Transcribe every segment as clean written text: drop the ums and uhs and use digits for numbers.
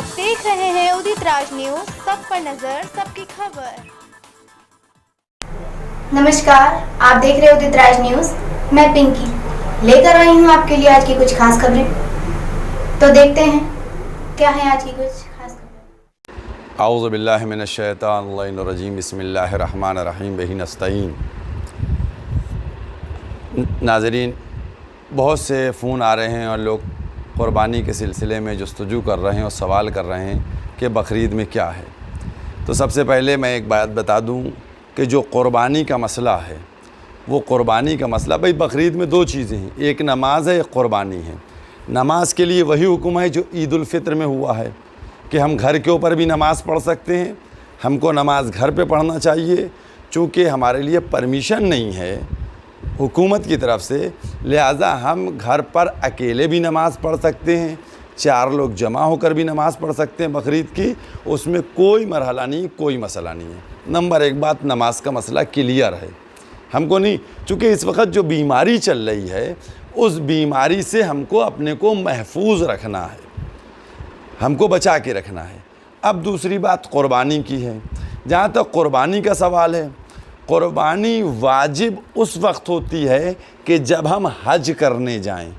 आप देख रहे हैं उदित राज न्यूज, सब पर नजर, सबकी खबर। नमस्कार, आप देख रहे हैं उदित राज न्यूज। मैं पिंकी लेकर आई हूँ आपके लिए आज की कुछ खास खबरें। तो देखते हैं क्या है आज की कुछ खास खबरें। औज़ु बिल्लाहि मिनश शैतानिर रजीम, बिस्मिल्लाहिर रहमानिर रहीम, बिही नस्तईन। नाज़रीन, बहुत से फ़ोन आ रहे हैं और लोग क़ुरबानी के सिलसिले में जस्तजू कर रहे हैं और सवाल कर रहे हैं कि बकरीद में क्या है। तो सबसे पहले मैं एक बात बता दूं कि जो क़ुरबानी का मसला है, वो क़ुरबानी का मसला, भाई बकरीद में दो चीज़ें हैं, एक नमाज है, एक क़ुरबानी है। नमाज के लिए वही हुक्म है जो ईद उल फ़ित्र में हुआ है कि हम घर के ऊपर भी नमाज़ पढ़ सकते हैं, हमको नमाज घर पे पढ़ना चाहिए। चूँकि हमारे लिए परमिशन नहीं है हुकूमत की तरफ से, लिहाजा हम घर पर अकेले भी नमाज़ पढ़ सकते हैं, चार लोग जमा होकर भी नमाज़ पढ़ सकते हैं बकरीद की। उसमें कोई मरहला नहीं, कोई मसला नहीं है। नंबर एक बात, नमाज का मसला क्लियर है, हमको नहीं, चूँकि इस वक्त जो बीमारी चल रही है उस बीमारी से हमको अपने को महफूज रखना है, हमको बचा के रखना है। अब दूसरी बात क़ुरबानी की है। जहाँ तक क़ुरबानी का सवाल है, क़ुरबानी वाजिब उस वक्त होती है कि जब हम हज करने जाएं।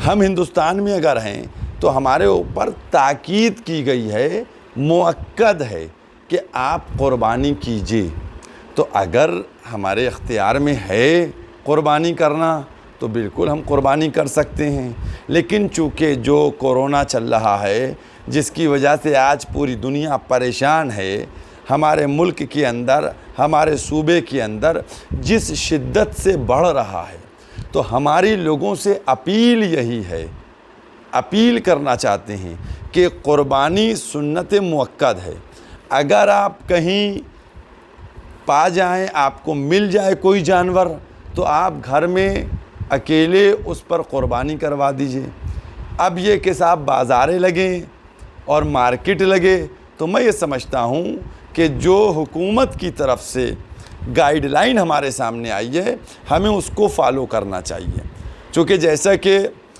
हम हिंदुस्तान में अगर हैं तो हमारे ऊपर ताकीद की गई है, मुअक्कद है कि आप क़ुरबानी कीजिए। तो अगर हमारे इख्तियार में है क़ुरबानी करना तो बिल्कुल हम क़ुरबानी कर सकते हैं। लेकिन चूँकि जो कोरोना चल रहा है, जिसकी वजह से आज पूरी दुनिया परेशान है, हमारे मुल्क के अंदर, हमारे सूबे के अंदर जिस शिद्दत से बढ़ रहा है, तो हमारी लोगों से अपील यही है, अपील करना चाहते हैं कि क़ुरबानी सुन्नत मुअक्कद है। अगर आप कहीं पा जाएं, आपको मिल जाए कोई जानवर, तो आप घर में अकेले उस पर क़ुरबानी करवा दीजिए। अब ये कि साहब बाज़ारें लगें और मार्केट लगे, तो मैं ये समझता हूँ कि जो हुकूमत की तरफ से गाइडलाइन हमारे सामने आई है, हमें उसको फॉलो करना चाहिए। चूँकि जैसा कि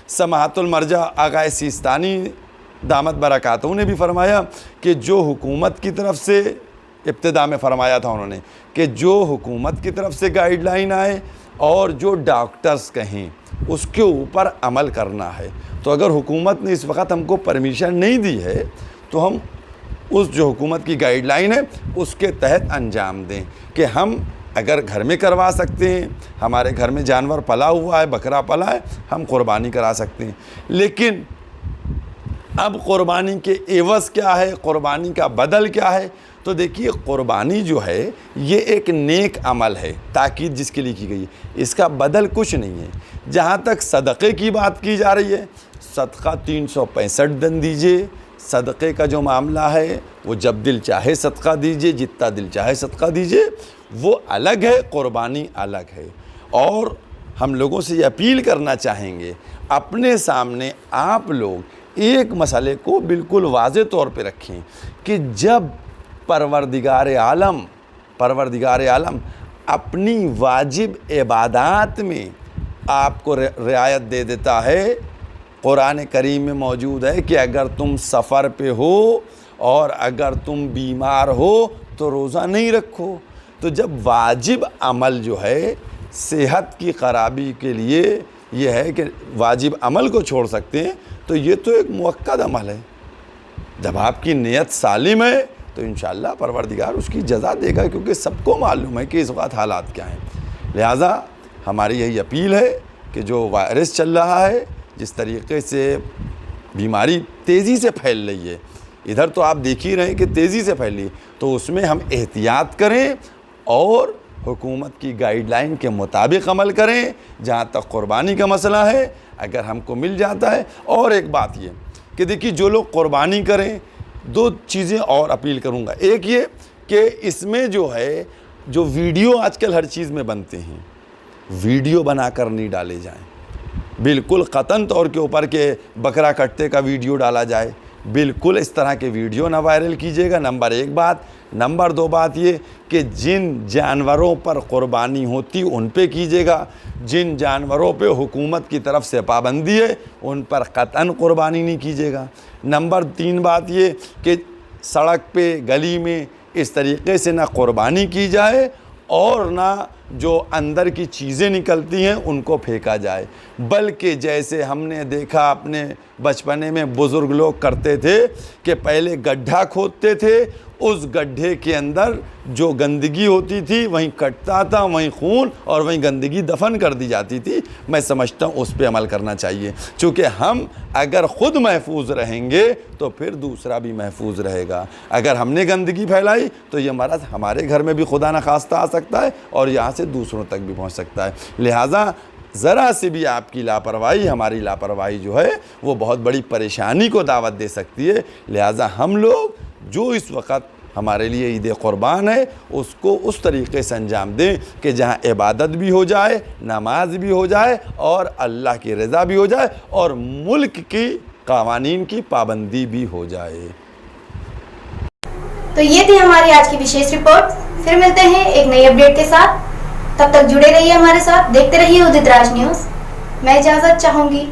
समाअतुल मरजा आगा सिस्तानी दामत बरकातहू ने भी फरमाया कि जो हुकूमत की तरफ से, इब्तिदा में फरमाया था उन्होंने कि जो हुकूमत की तरफ से गाइडलाइन आए और जो डॉक्टर्स कहें उसके ऊपर अमल करना है। तो अगर हुकूमत ने इस वक्त हमको परमिशन नहीं दी है तो हम उस जो हुकूमत की गाइडलाइन है उसके तहत अंजाम दें कि हम अगर घर में करवा सकते हैं, हमारे घर में जानवर पला हुआ है, बकरा पला है, हम क़ुरबानी करा सकते हैं। लेकिन अब क़ुरबानी के एवज़ क्या है, क़ुरबानी का बदल क्या है? तो देखिए, क़ुरबानी जो है ये एक नेक अमल है, ताकीद जिसके लिए की गई है, इसका बदल कुछ नहीं है। जहाँ तक सदक़े की बात की जा रही है, सदक़ा 365 दिन दीजिए। सदक़े का जो मामला है वो जब दिल चाहे सदक़ा दीजिए, जितना दिल चाहे सदक़ा दीजिए, वो अलग है, क़ुरबानी अलग है। और हम लोगों से ये अपील करना चाहेंगे, अपने सामने आप लोग एक मसले को बिल्कुल वाज़े तौर पे रखें कि जब परवरदिगार आलम अपनी वाजिब इबादात में आपको रियायत दे देता है। कुरान करीम में मौजूद है कि अगर तुम सफ़र पे हो और अगर तुम बीमार हो तो रोज़ा नहीं रखो। तो जब वाजिब अमल जो है सेहत की ख़राबी के लिए ये है कि वाजिब अमल को छोड़ सकते हैं, तो ये तो एक मुअक्कद अमल है। जब आपकी नीयत सालिम है तो इंशाअल्लाह परवरदिगार उसकी जज़ा देगा, क्योंकि सबको मालूम है कि इस वक्त हालात क्या हैं। लिहाजा हमारी यही अपील है कि जो वायरस चल रहा है, जिस तरीके से बीमारी तेज़ी से फैल रही है, इधर तो आप देख ही रहे हैं कि तेज़ी से फैल रही है, तो उसमें हम एहतियात करें और हुकूमत की गाइडलाइन के मुताबिक अमल करें। जहाँ तक क़ुरबानी का मसला है, अगर हमको मिल जाता है। और एक बात ये कि देखिए, जो लोग क़ुरबानी करें, दो चीज़ें और अपील करूँगा। एक ये कि इसमें जो है, जो वीडियो आजकल हर चीज़ में बनते हैं, वीडियो बनाकर नहीं डाले जाएं। बिल्कुल क़तन तौर के ऊपर के बकरा कटते का वीडियो डाला जाए, بالکل اس طرح کے ویڈیو نہ وائرل کیجیے گا، نمبر 1 بات۔ نمبر 2 بات یہ کہ جن جانوروں پر قربانی ہوتی ان پہ کیجیے گا، جن جانوروں پہ حکومت کی طرف سے پابندی ہے ان پر قطعاً قربانی نہیں کیجیے گا۔ نمبر 3 بات یہ کہ سڑک پہ گلی میں اس طریقے سے نہ قربانی کی جائے اور نہ جو اندر کی چیزیں نکلتی ہیں ان کو پھینکا جائے، بلکہ جیسے ہم نے دیکھا اپنے بچپنے میں بزرگ لوگ کرتے تھے کہ پہلے گڈھا کھودتے تھے، اس گڈھے کے اندر جو گندگی ہوتی تھی وہیں کٹتا تھا، وہیں خون اور وہیں گندگی دفن کر دی جاتی تھی۔ میں سمجھتا ہوں اس پہ عمل کرنا چاہیے، چونکہ ہم اگر خود محفوظ رہیں گے تو پھر دوسرا بھی محفوظ رہے گا۔ اگر ہم نے گندگی پھیلائی تو یہ مرض ہمارے گھر میں بھی خدا نخواستہ آ سکتا ہے اور یہاں سے دوسروں تک بھی پہنچ سکتا ہے۔ لہٰذا ذرا سے بھی آپ کی لاپرواہی، ہماری لاپرواہی جو ہے وہ بہت بڑی پریشانی کو دعوت دے سکتی ہے۔ لہٰذا ہم لوگ جو اس وقت ہمارے لیے عید قربان ہے اس کو اس طریقے سے انجام دیں کہ جہاں عبادت بھی ہو جائے، نماز بھی ہو جائے اور اللہ کی رضا بھی ہو جائے اور ملک کی قوانین کی پابندی بھی ہو جائے۔ تو یہ تھی ہماری آج کی وشیش رپورٹ۔ پھر ملتے ہیں ایک نئی اپڈیٹ کے ساتھ، تب تک جڑے رہیے ہمارے ساتھ، دیکھتے رہیے ادت راج نیوز۔ میں اجازت چاہوں گی